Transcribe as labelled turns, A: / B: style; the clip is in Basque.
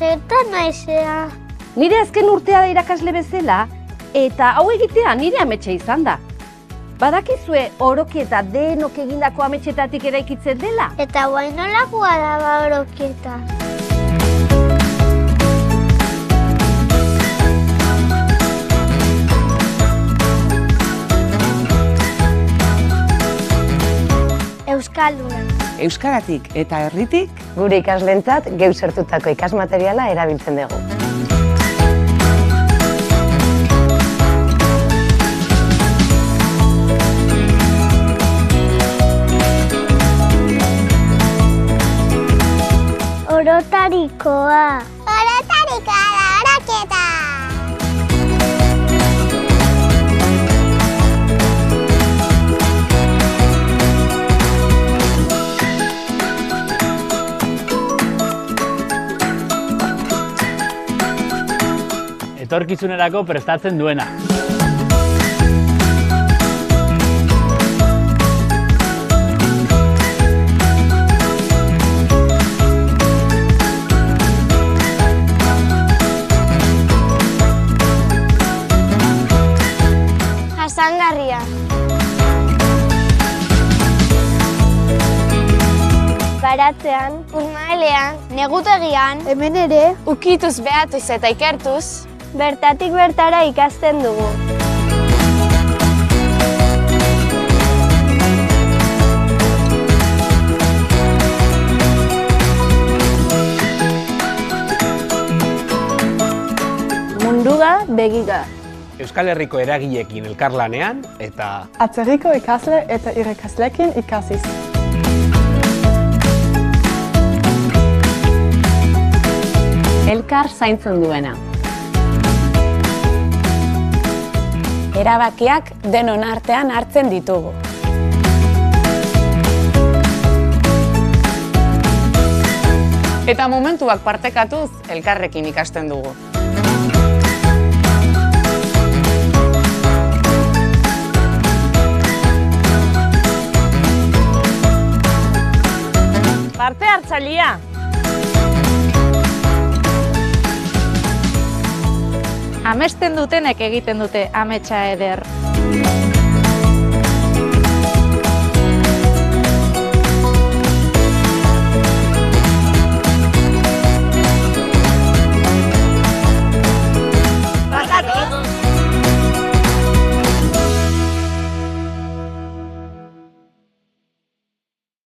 A: zertan naizea.
B: Nire azken urtea da irakasle bezala, eta hau egitea nire ametsa izan da. Badakizue oroketa denok egindako ametsetatik eraikitzen dela?
A: Eta guain nolakoa da ba oroketa. Euskalduna.
C: Euskaratik eta herritik
D: Gure ikaslentzat geu sortutako ikasmateriala erabiltzen dugu.
A: Orotarikoa. Orotarikoa da oroketa.
E: Etorkizunerako prestatzen duena.
A: Jasangarria. Baratzean, urmaelean, negutegian, hemen ere, ukituz behatuz eta ikertuz, bertatik bertara ikasten dugu. Mundua begiga.
C: Euskal Herriko eragileekin elkarlanean eta
F: Atzerriko ikasle eta irakasleekin ikasiz.
D: Elkar zaintzen duena. Erabakiak denon artean hartzen ditugu.
G: Eta momentuak partekatuz elkarrekin ikasten dugu.
B: Parte hartzailea.
H: Amesten dutenek egiten dute ametsa eder.